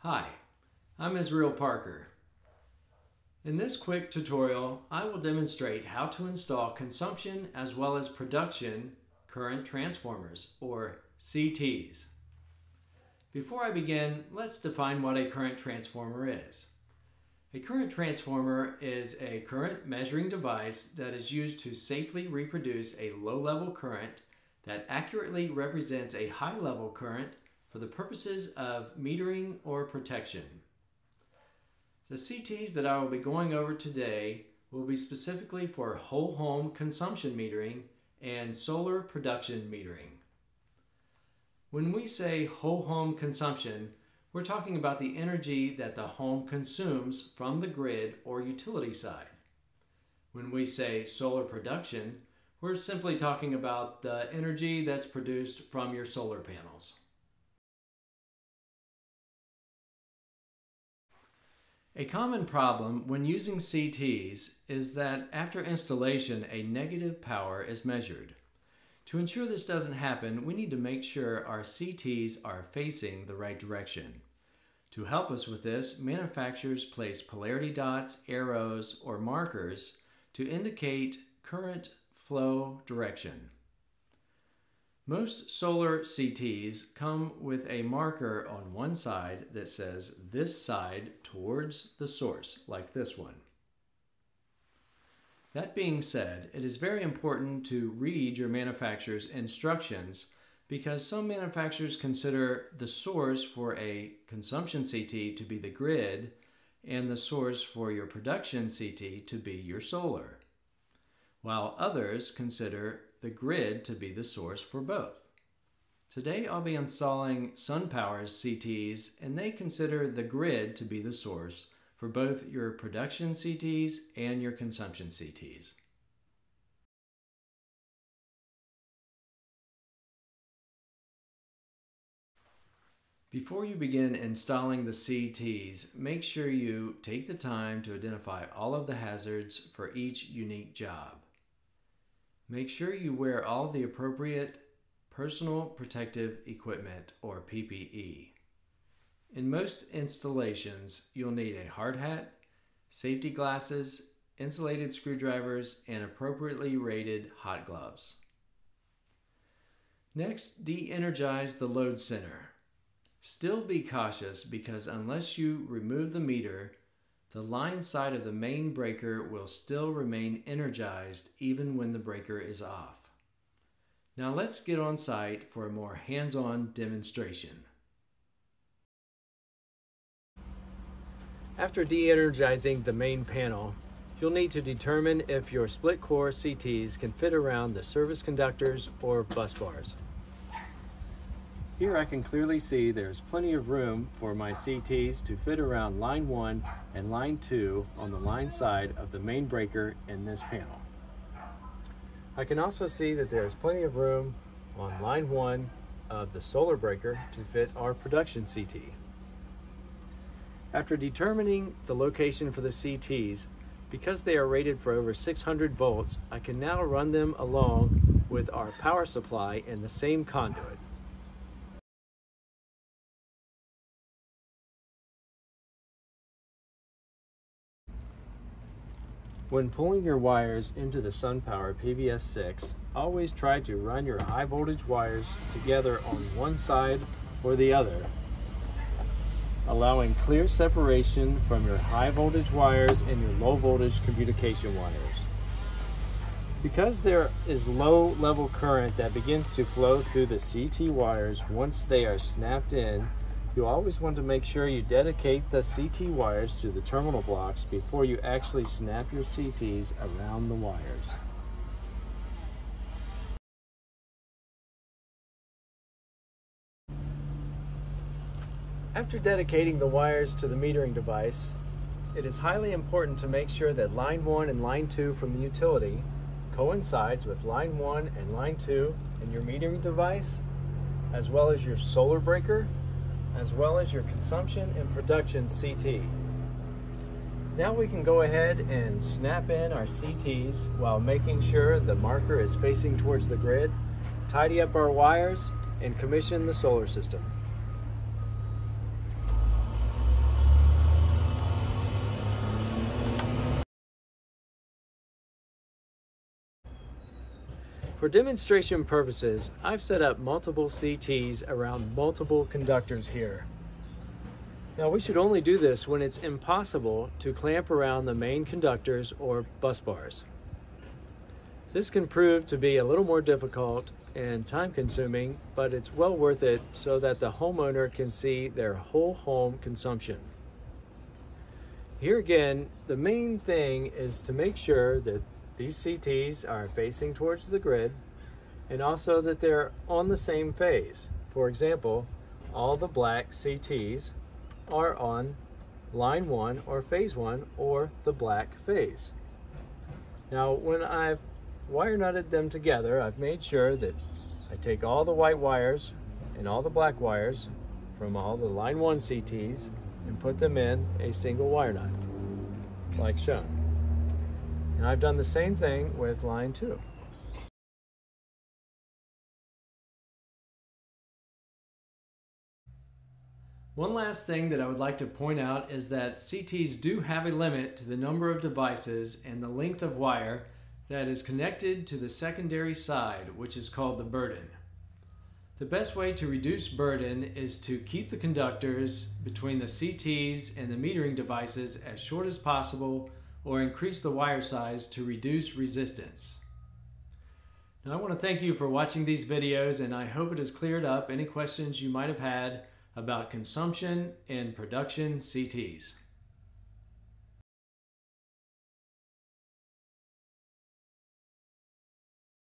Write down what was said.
Hi, I'm Israel Parker. In this quick tutorial, I will demonstrate how to install consumption as well as production current transformers, or CTs. Before I begin, let's define what a current transformer is. A current transformer is a current measuring device that is used to safely reproduce a low-level current that accurately represents a high-level current for the purposes of metering or protection. The CTs that I will be going over today will be specifically for whole home consumption metering and solar production metering. When we say whole home consumption, we're talking about the energy that the home consumes from the grid or utility side. When we say solar production, we're simply talking about the energy that's produced from your solar panels. A common problem when using CTs is that after installation, a negative power is measured. To ensure this doesn't happen, we need to make sure our CTs are facing the right direction. To help us with this, manufacturers place polarity dots, arrows, or markers to indicate current flow direction. Most solar CTs come with a marker on one side that says this side towards the source, like this one. That being said, it is very important to read your manufacturer's instructions because some manufacturers consider the source for a consumption CT to be the grid and the source for your production CT to be your solar, while others consider the grid to be the source for both. Today I'll be installing SunPower's CTs, and they consider the grid to be the source for both your production CTs and your consumption CTs. Before you begin installing the CTs, make sure you take the time to identify all of the hazards for each unique job. Make sure you wear all the appropriate personal protective equipment, or PPE. In most installations, you'll need a hard hat, safety glasses, insulated screwdrivers, and appropriately rated hot gloves. Next, de-energize the load center. Still be cautious because unless you remove the meter, the line side of the main breaker will still remain energized even when the breaker is off. Now let's get on site for a more hands-on demonstration. After de-energizing the main panel, you'll need to determine if your split-core CTs can fit around the service conductors or bus bars. Here I can clearly see there's plenty of room for my CTs to fit around line 1 and line 2 on the line side of the main breaker in this panel. I can also see that there's plenty of room on line 1 of the solar breaker to fit our production CT. After determining the location for the CTs, because they are rated for over 600 volts, I can now run them along with our power supply in the same conduit. When pulling your wires into the SunPower PVS6, always try to run your high voltage wires together on one side or the other, allowing clear separation from your high voltage wires and your low voltage communication wires. Because there is low level current that begins to flow through the CT wires once they are snapped in, you always want to make sure you dedicate the CT wires to the terminal blocks before you actually snap your CTs around the wires. After dedicating the wires to the metering device, it is highly important to make sure that line 1 and line 2 from the utility coincides with line 1 and line 2 in your metering device, as well as your solar breaker, as well as your consumption and production CT. Now we can go ahead and snap in our CTs while making sure the marker is facing towards the grid, tidy up our wires, and commission the solar system. For demonstration purposes, I've set up multiple CTs around multiple conductors here. Now we should only do this when it's impossible to clamp around the main conductors or bus bars. This can prove to be a little more difficult and time-consuming, but it's well worth it so that the homeowner can see their whole home consumption. Here again, the main thing is to make sure that these CTs are facing towards the grid and also that they're on the same phase. For example, all the black CTs are on line 1 or phase 1 or the black phase. Now when I've wire nutted them together, I've made sure that I take all the white wires and all the black wires from all the line 1 CTs and put them in a single wire nut, like shown. And I've done the same thing with line 2. One last thing that I would like to point out is that CTs do have a limit to the number of devices and the length of wire that is connected to the secondary side, which is called the burden. The best way to reduce burden is to keep the conductors between the CTs and the metering devices as short as possible, or increase the wire size to reduce resistance. Now I want to thank you for watching these videos, and I hope it has cleared up any questions you might have had about consumption and production CTs.